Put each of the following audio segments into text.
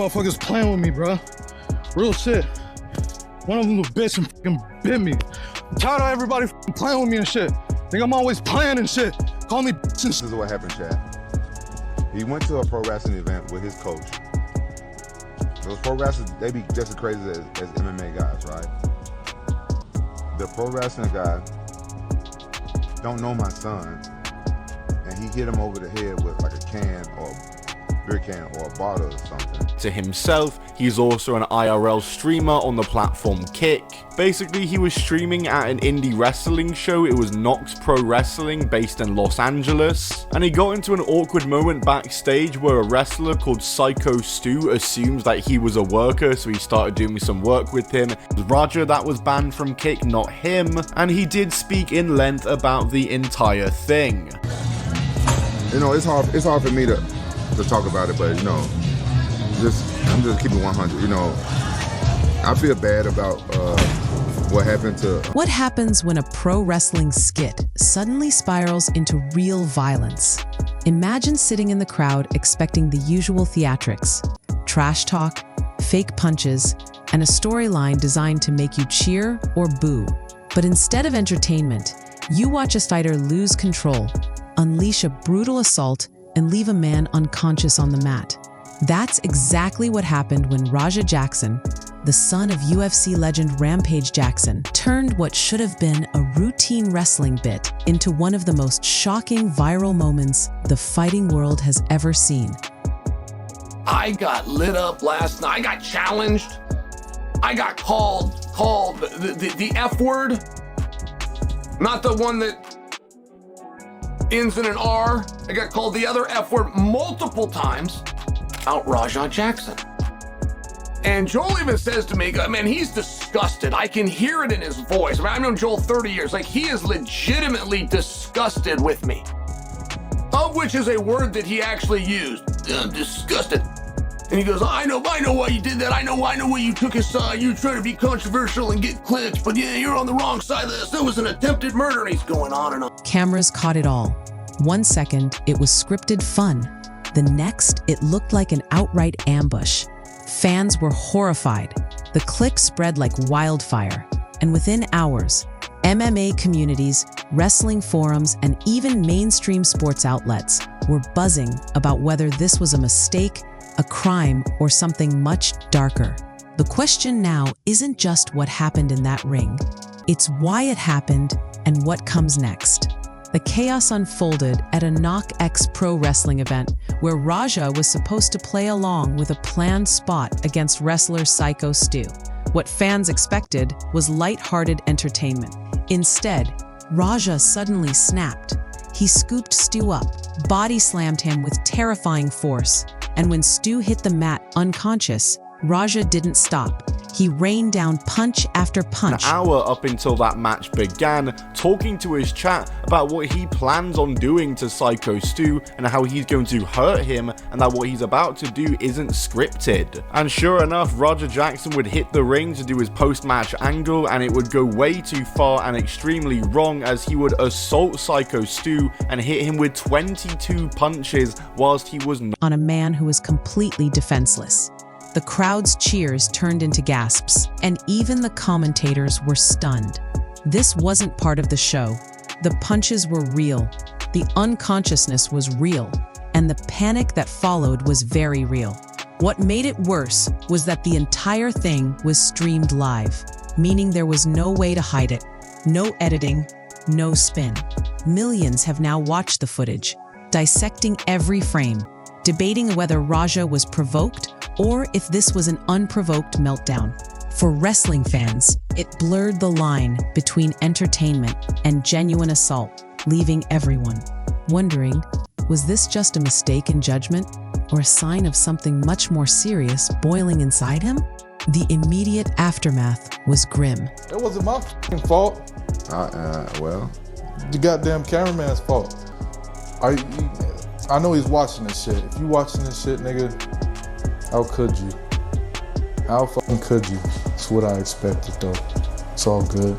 Motherfuckers playing with me, bro. Real shit. One of them little bitch and fucking bit me. I'm tired of everybody fucking playing with me and shit. Think I'm always playing and shit. Call me bitch and shit. This is what happened, Chad. He went to a pro wrestling event with his coach. Those pro wrestlers, they be just as crazy as MMA guys, right? The pro wrestling guy don't know my son, and he hit him over the head with like a can or a beer can or a bottle or something. To himself, he's also an IRL streamer on the platform Kick. Basically, he was streaming at an indie wrestling show. It was KnokX Pro Wrestling based in Los Angeles, and he got into an awkward moment backstage where a wrestler called Syko Stu assumes that he was a worker, so he started doing some work with him. It was Raja that was banned from Kick, not him, and he did speak in length about the entire thing. You know, it's hard for me to talk about it, but you know, I'm just keeping 100. You know, I feel bad about what happened to. What happens when a pro wrestling skit suddenly spirals into real violence? Imagine sitting in the crowd expecting the usual theatrics, trash talk, fake punches, and a storyline designed to make you cheer or boo. But instead of entertainment, you watch a fighter lose control, unleash a brutal assault, and leave a man unconscious on the mat. That's exactly what happened when Rampage Jackson, the son of UFC legend Rampage Jackson, turned what should have been a routine wrestling bit into one of the most shocking viral moments the fighting world has ever seen. I got lit up last night. I got challenged. I got called the F word. Not the one that ends in an R. I got called the other F word multiple times. Out Rampage Jackson. And Joel even says to me, man, he's disgusted. I can hear it in his voice. I mean, I've known Joel 30 years. Like, he is legitimately disgusted with me. Of which is a word that he actually used. I'm disgusted. And he goes, I know why you did that. I know why you took his side. You were trying to be controversial and get clicks, but yeah, you're on the wrong side of this. There was an attempted murder. And he's going on and on. Cameras caught it all. 1 second, it was scripted fun. The next, it looked like an outright ambush. Fans were horrified. The click spread like wildfire. And within hours, MMA communities, wrestling forums, and even mainstream sports outlets were buzzing about whether this was a mistake, a crime, or something much darker. The question now isn't just what happened in that ring. It's why it happened and what comes next. The chaos unfolded at a KnokX Pro Wrestling event where Raja was supposed to play along with a planned spot against wrestler Syko Stu. What fans expected was light-hearted entertainment. Instead, Raja suddenly snapped. He scooped Stu up, body-slammed him with terrifying force, and when Stu hit the mat unconscious, Raja didn't stop. He rained down punch after punch. An hour up until that match began, talking to his chat about what he plans on doing to Syko Stu and how he's going to hurt him, and that what he's about to do isn't scripted. And sure enough, Rampage Jackson would hit the ring to do his post-match angle, and it would go way too far and extremely wrong as he would assault Syko Stu and hit him with 22 punches whilst he was on a man who was completely defenseless. The crowd's cheers turned into gasps, and even the commentators were stunned. This wasn't part of the show. The punches were real, the unconsciousness was real, and the panic that followed was very real. What made it worse was that the entire thing was streamed live, meaning there was no way to hide it. No editing, no spin. Millions have now watched the footage, dissecting every frame, debating whether Raja was provoked or if this was an unprovoked meltdown. For wrestling fans, it blurred the line between entertainment and genuine assault, leaving everyone wondering, was this just a mistake in judgment or a sign of something much more serious boiling inside him? The immediate aftermath was grim. It wasn't my fault. Well, The goddamn cameraman's fault. I know he's watching this shit. If you watching this shit, nigga, how could you? How fucking could you? That's what I expected, though. It's all good.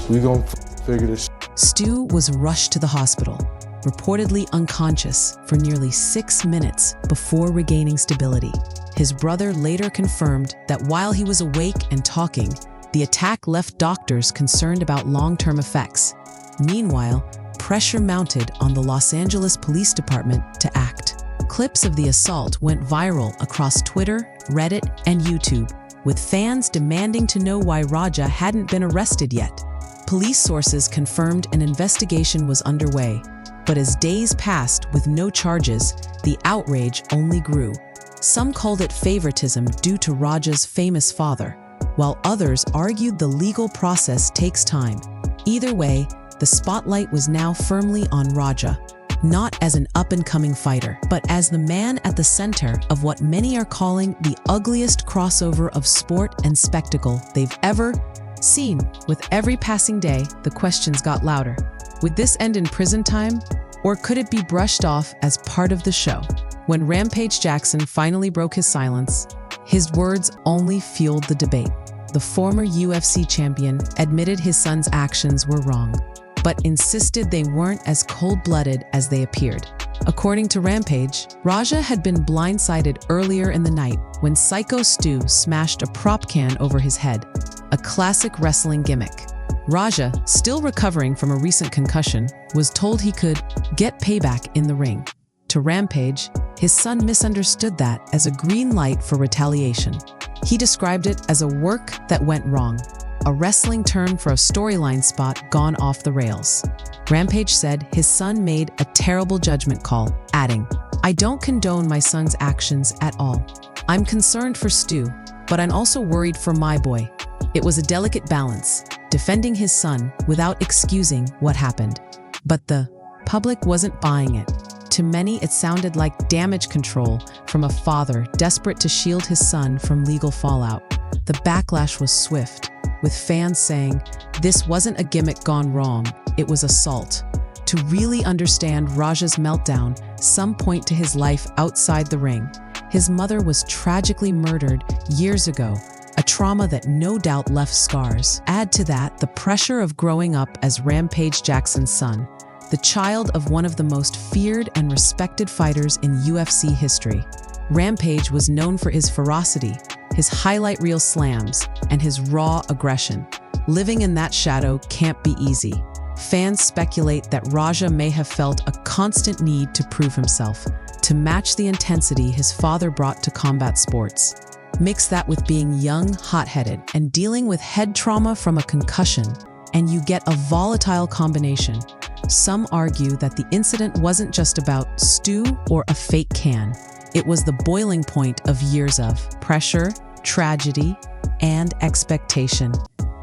We gonna figure this shit. Stu was rushed to the hospital, reportedly unconscious for nearly 6 minutes before regaining stability. his brother later confirmed that while he was awake and talking, the attack left doctors concerned about long-term effects. Meanwhile, pressure mounted on the Los Angeles Police Department to act. Clips of the assault went viral across Twitter, Reddit, and YouTube, with fans demanding to know why Raja hadn't been arrested yet. Police sources confirmed an investigation was underway, but as days passed with no charges, the outrage only grew. Some called it favoritism due to Raja's famous father, while others argued the legal process takes time. Either way, the spotlight was now firmly on Raja, not as an up-and-coming fighter, but as the man at the center of what many are calling the ugliest crossover of sport and spectacle they've ever seen. With every passing day, the questions got louder. Would this end in prison time, or could it be brushed off as part of the show? When Rampage Jackson finally broke his silence, his words only fueled the debate. The former UFC champion admitted his son's actions were wrong, but insisted they weren't as cold-blooded as they appeared. According to Rampage, Raja had been blindsided earlier in the night when Syko Stu smashed a prop can over his head, a classic wrestling gimmick. Raja, still recovering from a recent concussion, was told he could get payback in the ring. To Rampage, his son misunderstood that as a green light for retaliation. He described it as a work that went wrong, a wrestling turn for a storyline spot gone off the rails. Rampage said his son made a terrible judgment call, adding, "I don't condone my son's actions at all. I'm concerned for Stu, but I'm also worried for my boy." It was a delicate balance, defending his son without excusing what happened. But the public wasn't buying it. To many, it sounded like damage control from a father desperate to shield his son from legal fallout. The backlash was swift, with fans saying, this wasn't a gimmick gone wrong, it was assault. To really understand Raja's meltdown, some point to his life outside the ring. His mother was tragically murdered years ago, a trauma that no doubt left scars. Add to that the pressure of growing up as Rampage Jackson's son, the child of one of the most feared and respected fighters in UFC history. Rampage was known for his ferocity, his highlight reel slams, and his raw aggression. Living in that shadow can't be easy. Fans speculate that Raja may have felt a constant need to prove himself, to match the intensity his father brought to combat sports. Mix that with being young, hot-headed, and dealing with head trauma from a concussion, and you get a volatile combination. Some argue that the incident wasn't just about Stu or a fake can. It was the boiling point of years of pressure, tragedy, and expectation.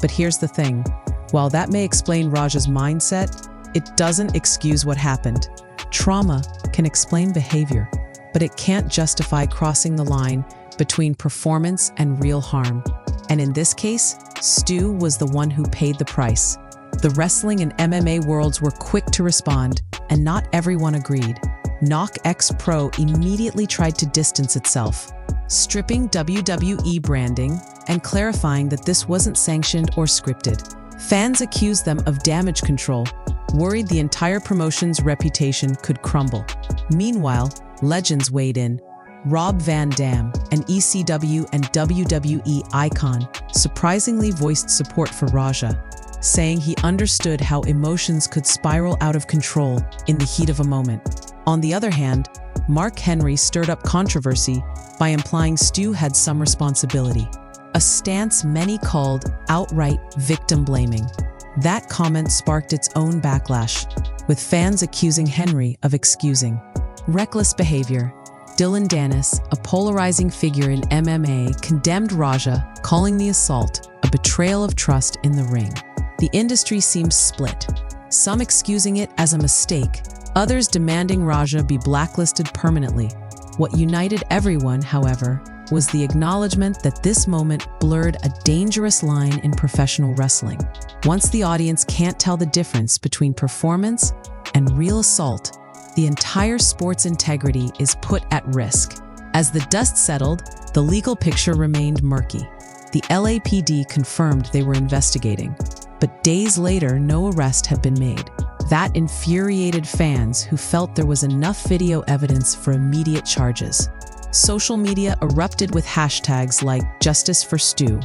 But here's the thing. While that may explain Raja's mindset, it doesn't excuse what happened. Trauma can explain behavior, but it can't justify crossing the line between performance and real harm. And in this case, Stu was the one who paid the price. The wrestling and MMA worlds were quick to respond, and not everyone agreed. KnokX Pro immediately tried to distance itself, stripping WWE branding and clarifying that this wasn't sanctioned or scripted. Fans accused them of damage control, worried the entire promotion's reputation could crumble. Meanwhile, legends weighed in. Rob Van Dam, an ECW and WWE icon, surprisingly voiced support for Raja, saying he understood how emotions could spiral out of control in the heat of a moment. On the other hand, Mark Henry stirred up controversy by implying Stu had some responsibility, a stance many called outright victim blaming. That comment sparked its own backlash, with fans accusing Henry of excusing reckless behavior. Dylan Dennis, a polarizing figure in MMA, condemned Raja, calling the assault a betrayal of trust in the ring. The industry seems split, some excusing it as a mistake, others demanding Raja be blacklisted permanently. What united everyone, however, was the acknowledgement that this moment blurred a dangerous line in professional wrestling. Once the audience can't tell the difference between performance and real assault, the entire sport's integrity is put at risk. As the dust settled, the legal picture remained murky. The LAPD confirmed they were investigating, but days later, no arrest had been made. That infuriated fans who felt there was enough video evidence for immediate charges. social media erupted with hashtags like Justice for Stu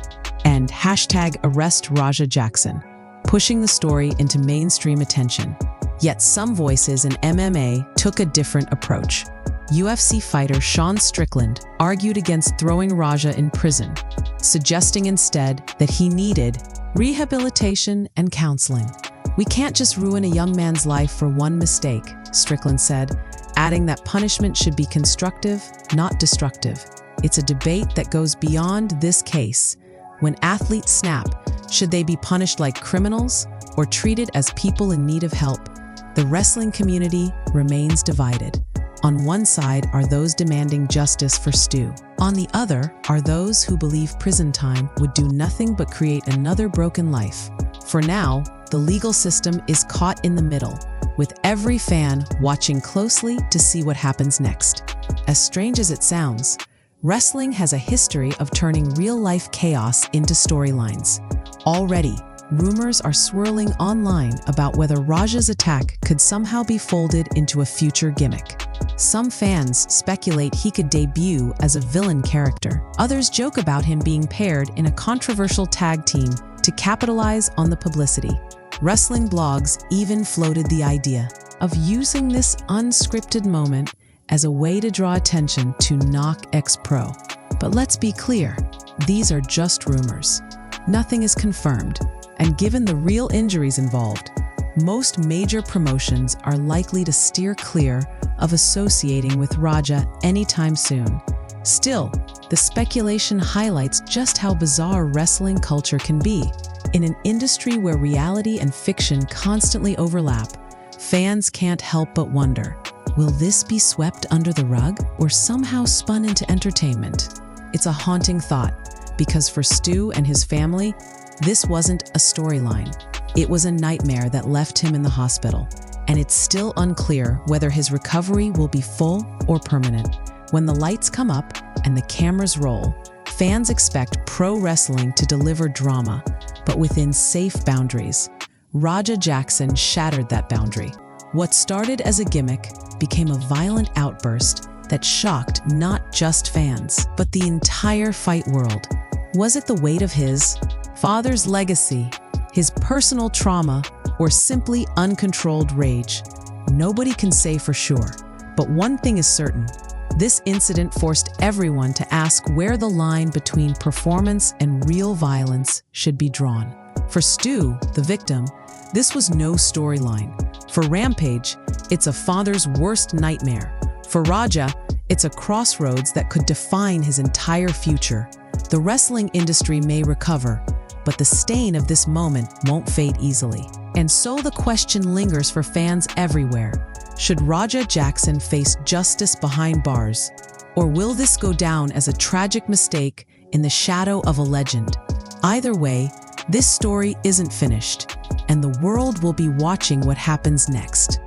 and hashtag Arrest Raja Jackson, pushing the story into mainstream attention. Yet some voices in MMA took a different approach. UFC fighter Sean Strickland argued against throwing Raja in prison, suggesting instead that he needed rehabilitation and counseling. "We can't just ruin a young man's life for one mistake," Strickland said, adding that punishment should be constructive, not destructive. "It's a debate that goes beyond this case. When athletes snap, should they be punished like criminals or treated as people in need of help?" The wrestling community remains divided. On one side are those demanding justice for Stu. On the other are those who believe prison time would do nothing but create another broken life. For now, the legal system is caught in the middle, with every fan watching closely to see what happens next. As strange as it sounds, wrestling has a history of turning real-life chaos into storylines. Already, rumors are swirling online about whether Raja's attack could somehow be folded into a future gimmick. Some fans speculate he could debut as a villain character. Others joke about him being paired in a controversial tag team to capitalize on the publicity. Wrestling blogs even floated the idea of using this unscripted moment as a way to draw attention to KnokX Pro. But let's be clear, these are just rumors. Nothing is confirmed, and given the real injuries involved, most major promotions are likely to steer clear of associating with Raja anytime soon. Still, the speculation highlights just how bizarre wrestling culture can be. In an industry where reality and fiction constantly overlap, fans can't help but wonder, will this be swept under the rug or somehow spun into entertainment? It's a haunting thought, because for Stu and his family, this wasn't a storyline. It was a nightmare that left him in the hospital, and it's still unclear whether his recovery will be full or permanent. When the lights come up and the cameras roll, fans expect pro wrestling to deliver drama, but within safe boundaries. Raja Jackson shattered that boundary. What started as a gimmick became a violent outburst that shocked not just fans, but the entire fight world. Was it the weight of his father's legacy, his personal trauma, or simply uncontrolled rage? Nobody can say for sure, but one thing is certain. This incident forced everyone to ask where the line between performance and real violence should be drawn. For Stu, the victim, this was no storyline. For Rampage, it's a father's worst nightmare. For Raja, it's a crossroads that could define his entire future. The wrestling industry may recover, but the stain of this moment won't fade easily. And so the question lingers for fans everywhere. Should Raja Jackson face justice behind bars? Or will this go down as a tragic mistake in the shadow of a legend? Either way, this story isn't finished, and the world will be watching what happens next.